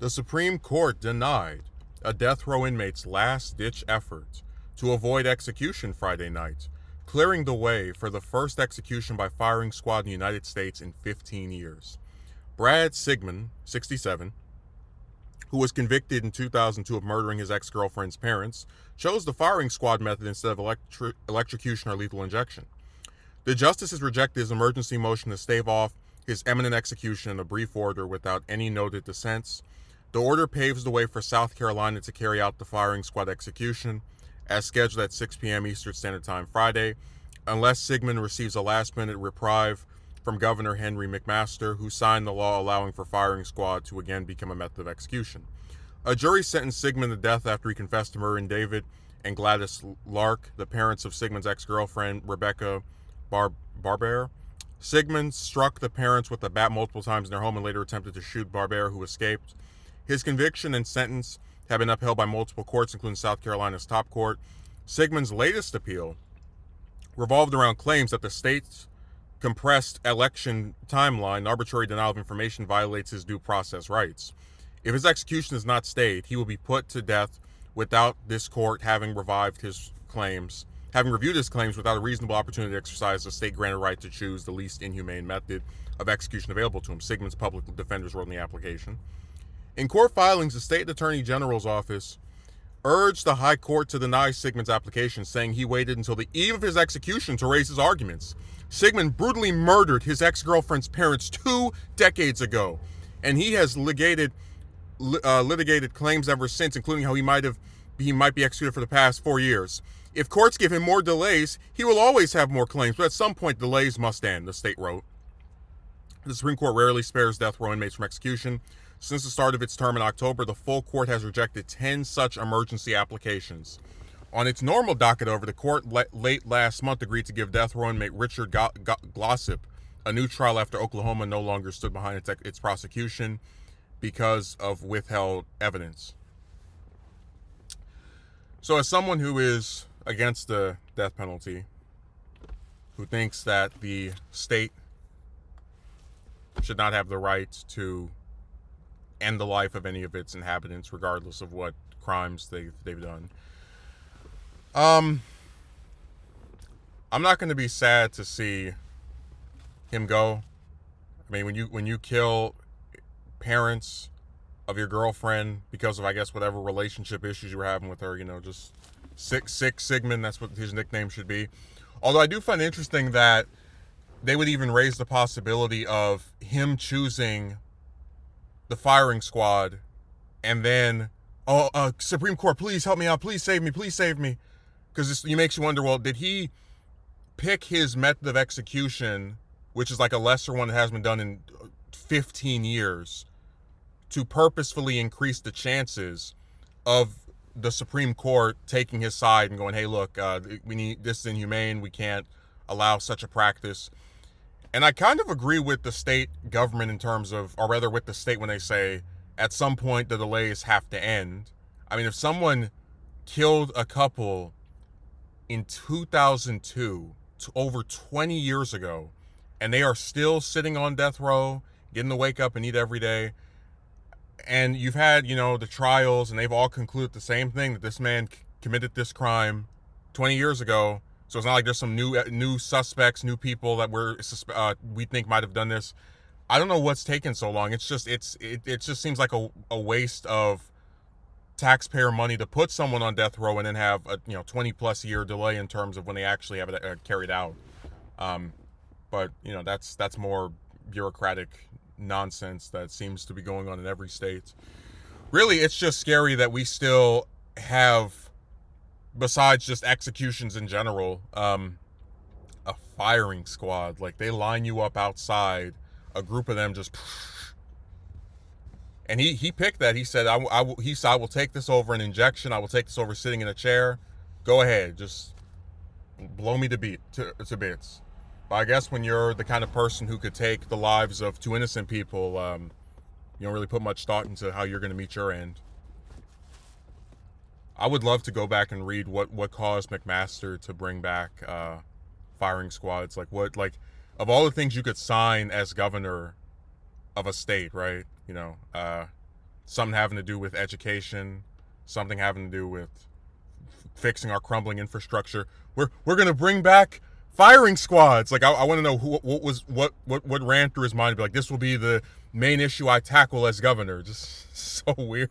The Supreme Court denied a death row inmate's last-ditch effort to avoid execution Friday night, clearing the way for the first execution by firing squad in the United States in 15 years. Brad Sigmund, 67, who was convicted in 2002 of murdering his ex-girlfriend's parents, chose the firing squad method instead of electrocution or lethal injection. The justices rejected his emergency motion to stave off his imminent execution in a brief order without any noted dissents. The order paves the way for South Carolina to carry out the firing squad execution as scheduled at 6 p.m. Eastern Standard Time Friday, unless Sigmund receives a last-minute reprieve from Governor Henry McMaster, who signed the law allowing for firing squad to again become a method of execution. A jury sentenced Sigmund to death after he confessed to murdering David and Gladys Lark, the parents of Sigmund's ex-girlfriend, Rebecca Barber. Sigmund struck the parents with a bat multiple times in their home and later attempted to shoot Barber, who escaped. His conviction and sentence have been upheld by multiple courts, including South Carolina's top court. Sigmund's latest appeal revolved around claims that the state's compressed election timeline and arbitrary denial of information violates his due process rights. If his execution is not stayed, he will be put to death without this court having reviewed his claims without a reasonable opportunity to exercise the state-granted right to choose the least inhumane method of execution available to him, Sigmund's public defenders wrote in the application. In court filings, the state attorney general's office urged the high court to deny Sigmund's application, saying he waited until the eve of his execution to raise his arguments. Sigmund brutally murdered his ex-girlfriend's parents 2 decades ago, and he has litigated claims ever since, including how he might be executed for the past 4 years. If courts give him more delays, he will always have more claims, but at some point delays must end, the state wrote. The Supreme Court rarely spares death row inmates from execution. Since the start of its term in October, the full court has rejected 10 such emergency applications. On its normal docket, however, the court late last month agreed to give death row inmate Richard Glossip a new trial after Oklahoma no longer stood behind its prosecution because of withheld evidence. So as someone who is against the death penalty, who thinks that the state should not have the right to end the life of any of its inhabitants, regardless of what crimes they've done, I'm not going to be sad to see him go. I mean, when you kill parents of your girlfriend because of, I guess, whatever relationship issues you were having with her, just sick Sigmund, that's what his nickname should be. Although I do find it interesting that they would even raise the possibility of him choosing the firing squad and then, Supreme Court, please help me out, please save me, because it makes you wonder, well, did he pick his method of execution, which is like a lesser one that has been done in 15 years, to purposefully increase the chances of the Supreme Court taking his side and going, hey, look, this is inhumane, we can't allow such a practice? And I kind of agree with the state government in terms of, or rather with the state when they say, at some point the delays have to end. I mean, if someone killed a couple in 2002, over 20 years ago, and they are still sitting on death row, getting to wake up and eat every day, and you've had, the trials, and they've all concluded the same thing, that this man committed this crime 20 years ago. So it's not like there's some new suspects, new people that we think might have done this. I don't know what's taken so long. It just seems like a waste of taxpayer money to put someone on death row and then have a 20+ year delay in terms of when they actually have it carried out. But that's more bureaucratic nonsense that seems to be going on in every state. Really, it's just scary that we still have, besides just executions in general, a firing squad. Like, they line you up outside, a group of them just, and he picked that. He said, I will take this over an injection. I will take this over sitting in a chair. Go ahead, just blow me to bits. But I guess when you're the kind of person who could take the lives of 2 innocent people, you don't really put much thought into how you're going to meet your end. I would love to go back and read what caused McMaster to bring back firing squads. Like, of all the things you could sign as governor of a state, right? something having to do with education, something having to do with fixing our crumbling infrastructure. We're going to bring back firing squads. Like, I want to know what ran through his mind to be like, this will be the main issue I tackle as governor. Just so weird.